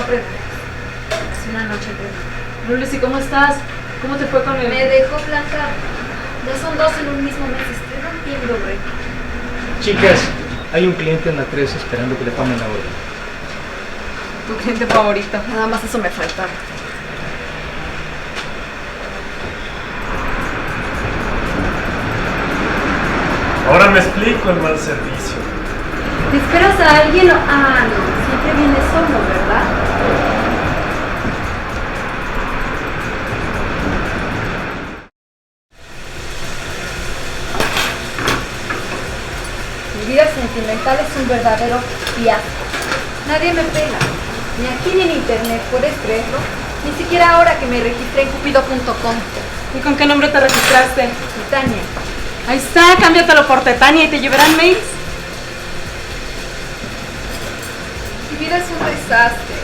No preguntes. Es una noche terrible. Lucy, ¿cómo estás? ¿Cómo te fue con el...? Me dejó plantar. Ya son 2 en un mismo mes. Estoy rompiendo récord. Chicas, hay un cliente en la 3 esperando que le pongan la orden. Tu cliente favorito. Nada más eso me faltaba. Ahora me explico el mal servicio. ¿Te esperas a alguien o...? Ah, no. Siempre vienes solo, ¿verdad? Mi vida sentimental es un verdadero fiasco. Nadie me pela. Ni aquí ni en internet, ¿puedes creerlo? Ni siquiera ahora que me registré en cupido.com. ¿Y con qué nombre te registraste? Titania. Ahí está, cámbiatelo por Tetania y te llevarán mails. Mi vida es un desastre.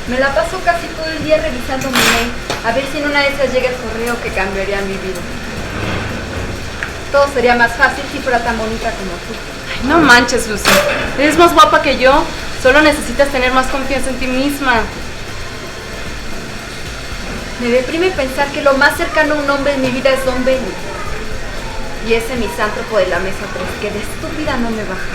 Me la paso casi todo el día revisando mi mail, a ver si en una de esas llega el correo que cambiaría mi vida. Todo sería más fácil si fuera tan bonita como tú. Ay, no manches, Lucy. Eres más guapa que yo. Solo necesitas tener más confianza en ti misma. Me deprime pensar que lo más cercano a un hombre en mi vida es Don Benny. Y ese misántropo de la mesa 3, que de estúpida no me baja.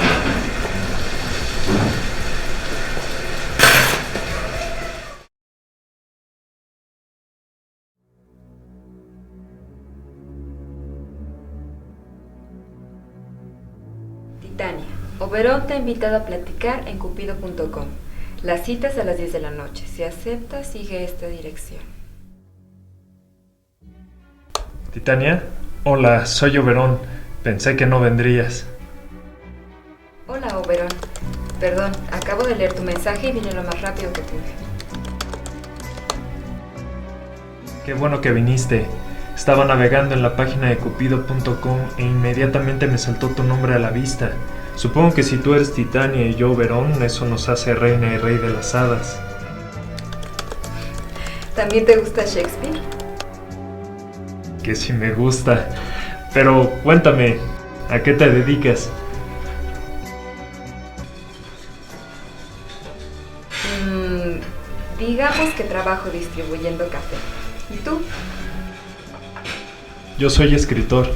Titania, Oberón te ha invitado a platicar en cupido.com. La cita es a las 10 de la noche. Si aceptas, sigue esta dirección. Titania, hola, soy Oberón. Pensé que no vendrías. Hola, Oberón. Perdón, acabo de leer tu mensaje y vine lo más rápido que pude. Qué bueno que viniste. Estaba navegando en la página de cupido.com e inmediatamente me saltó tu nombre a la vista. Supongo que si tú eres Titania y yo Oberón, eso nos hace reina y rey de las hadas. ¿También te gusta Shakespeare? Que sí me gusta. Pero cuéntame, ¿a qué te dedicas? Digamos que trabajo distribuyendo café. ¿Y tú? Yo soy escritor.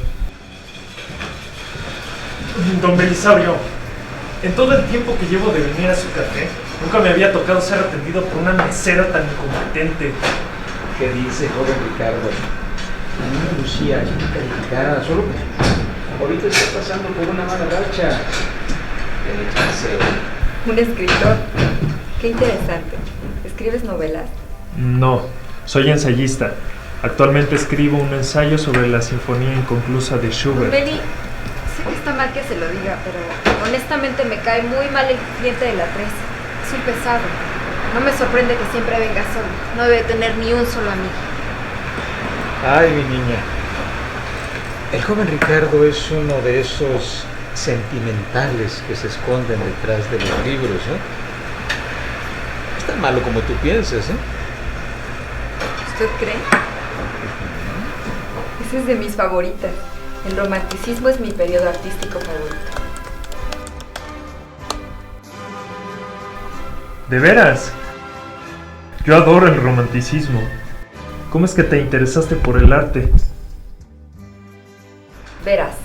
Don Belisario, en todo el tiempo que llevo de venir a su café, nunca me había tocado ser atendido por una mesera tan incompetente. ¿Qué dice, joven Ricardo? A mí Lucía, chica calificada, solo que ahorita está pasando por una mala racha. El chanceo. Un escritor. Qué interesante. ¿Escribes novelas? No, soy ensayista. Actualmente escribo un ensayo sobre la sinfonía inconclusa de Schubert. Beli, sé que está mal que se lo diga, pero honestamente me cae muy mal el cliente de la 3. Es un pesado. No me sorprende que siempre venga solo. No debe tener ni un solo amigo. Ay, mi niña. El joven Ricardo es uno de esos sentimentales que se esconden detrás de los libros, ¿eh? Es tan malo como tú piensas, ¿eh? ¿Usted cree? Esa es de mis favoritas. El romanticismo es mi periodo artístico favorito. ¿De veras? Yo adoro el romanticismo. ¿Cómo es que te interesaste por el arte? Verás,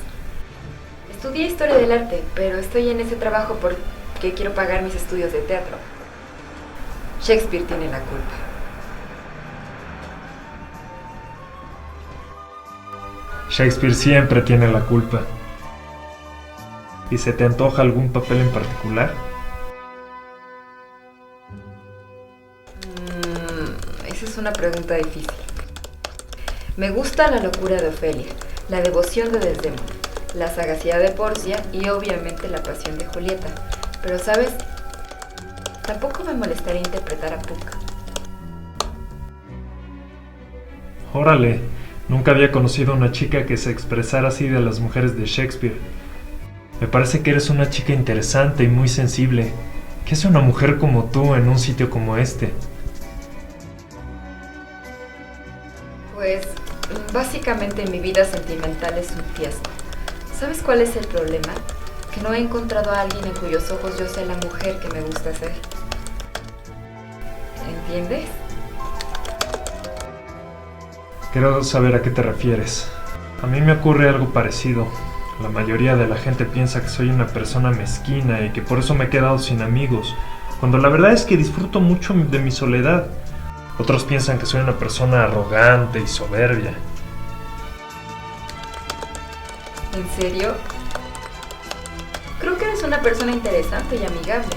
estudié historia del arte, pero estoy en ese trabajo porque quiero pagar mis estudios de teatro. Shakespeare tiene la culpa. Shakespeare siempre tiene la culpa. ¿Y se te antoja algún papel en particular? Esa es una pregunta difícil. Me gusta la locura de Ofelia, la devoción de Desdémona, la sagacidad de Porcia y obviamente la pasión de Julieta. Pero, ¿sabes? Tampoco me molestaría interpretar a Puck. Órale, nunca había conocido a una chica que se expresara así de las mujeres de Shakespeare. Me parece que eres una chica interesante y muy sensible. ¿Qué hace una mujer como tú en un sitio como este? Pues, básicamente mi vida sentimental es un fiasco. ¿Sabes cuál es el problema? Que no he encontrado a alguien en cuyos ojos yo sea la mujer que me gusta ser. ¿Entiendes? Quiero saber a qué te refieres. A mí me ocurre algo parecido. La mayoría de la gente piensa que soy una persona mezquina y que por eso me he quedado sin amigos, cuando la verdad es que disfruto mucho de mi soledad. Otros piensan que soy una persona arrogante y soberbia. ¿En serio? Creo que eres una persona interesante y amigable.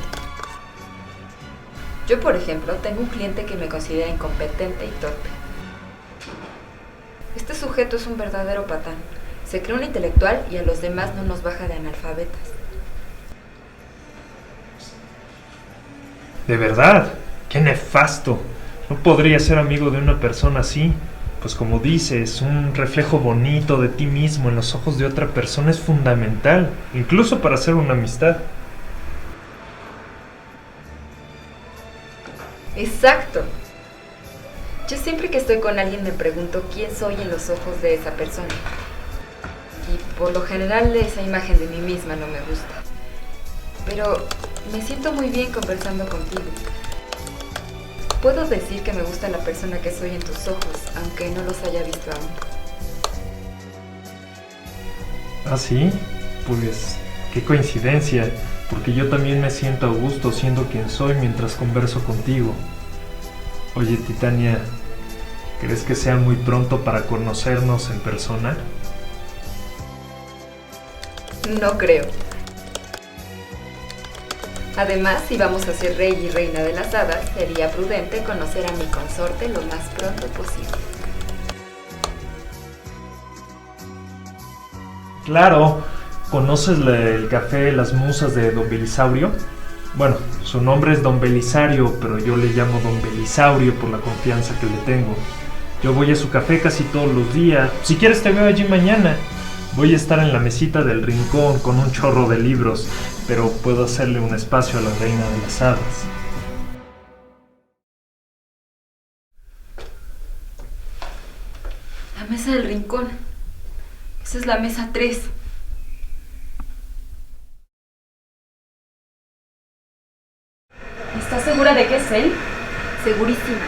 Yo, por ejemplo, tengo un cliente que me considera incompetente y torpe. Este sujeto es un verdadero patán. Se cree un intelectual y a los demás no nos baja de analfabetas. ¿De verdad? ¡Qué nefasto! No podría ser amigo de una persona así. Pues como dices, un reflejo bonito de ti mismo en los ojos de otra persona es fundamental, incluso para hacer una amistad. Exacto. Yo siempre que estoy con alguien me pregunto quién soy en los ojos de esa persona. Y por lo general esa imagen de mí misma no me gusta. Pero me siento muy bien conversando contigo. Puedo decir que me gusta la persona que soy en tus ojos, aunque no los haya visto aún. ¿Ah, sí? Pues qué coincidencia, porque yo también me siento a gusto siendo quien soy mientras converso contigo. Oye, Titania, ¿crees que sea muy pronto para conocernos en persona? No creo. Además, si vamos a ser rey y reina de las hadas, sería prudente conocer a mi consorte lo más pronto posible. Claro, ¿conoces el café Las Musas de Don Belisaurio? Bueno, su nombre es Don Belisario, pero yo le llamo Don Belisaurio por la confianza que le tengo. Yo voy a su café casi todos los días. Si quieres te veo allí mañana. Voy a estar en la mesita del rincón con un chorro de libros, pero puedo hacerle un espacio a la reina de las hadas. La mesa del rincón. Esa es la mesa 3. ¿Estás segura de que es él? Segurísima.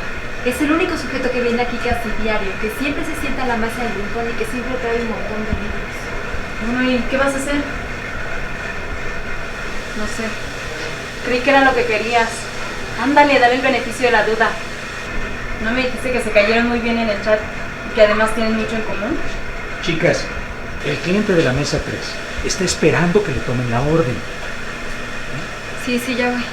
Es el único sujeto que viene aquí casi diario, que siempre se sienta a la mesa del rincón y que siempre trae un montón de libros. Bueno, ¿y qué vas a hacer? No sé. Creí que era lo que querías. Ándale, dale el beneficio de la duda. ¿No me dijiste que se cayeron muy bien en el chat y que además tienen mucho en común? Chicas, el cliente de la mesa 3 está esperando que le tomen la orden. Sí, ya voy.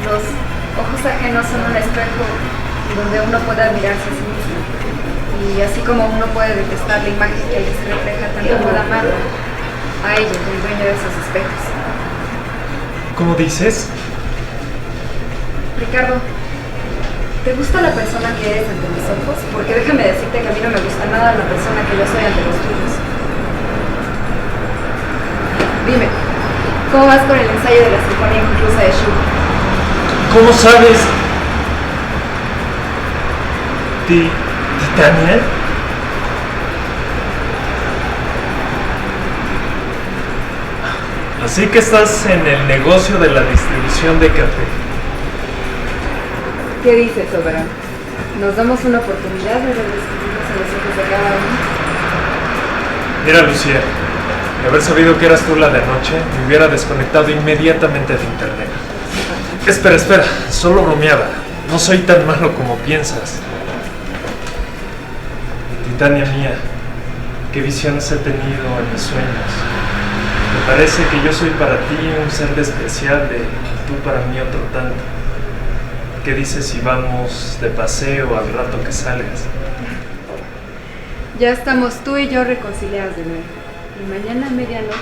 Los ojos ajenos son un espejo donde uno puede admirarse a sí mismo. Y así como uno puede detestar la imagen que se refleja, también puede amarla a ella, el dueño de esos espejos. ¿Cómo dices? Ricardo, ¿te gusta la persona que eres ante mis ojos? Porque déjame decirte que a mí no me gusta nada la persona que yo soy ante los tuyos. Dime, ¿cómo vas con el ensayo de la Sinfonía Inconclusa de Schubert? ¿Cómo sabes? ¿Titania? Así que estás en el negocio de la distribución de café. ¿Qué dices, Soberano? ¿Nos damos una oportunidad de redescubrirnos en los ojos de cada uno? Mira, Lucía, de haber sabido que eras tú la de anoche, me hubiera desconectado inmediatamente de internet. Espera, solo bromeaba. No soy tan malo como piensas. Titania mía, qué visiones he tenido en mis sueños. Me parece que yo soy para ti un ser despreciable y tú para mí otro tanto. ¿Qué dices si vamos de paseo al rato que salgas? Ya estamos tú y yo reconciliadas de nuevo. Y mañana a medianoche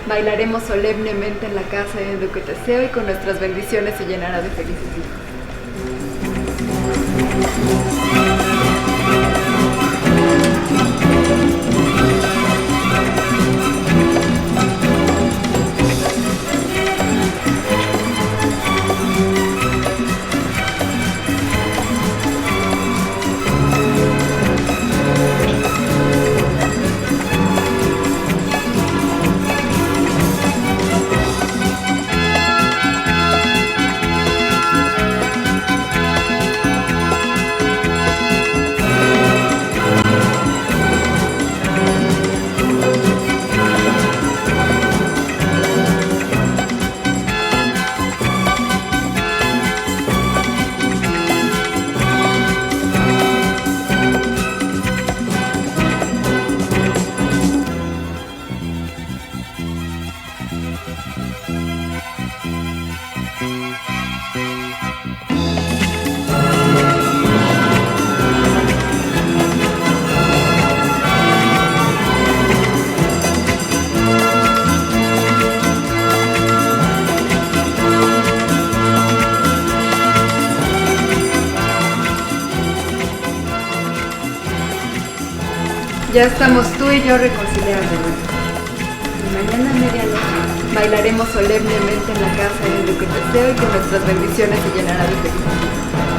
bailaremos solemnemente en la casa de Duque Teseo y con nuestras bendiciones se llenará de felices hijos. Ya estamos tú y yo reconciliados de nuevo. Y mañana a medianoche bailaremos solemnemente en la casa en el que te deseo y que nuestras bendiciones se llenarán de felicidad.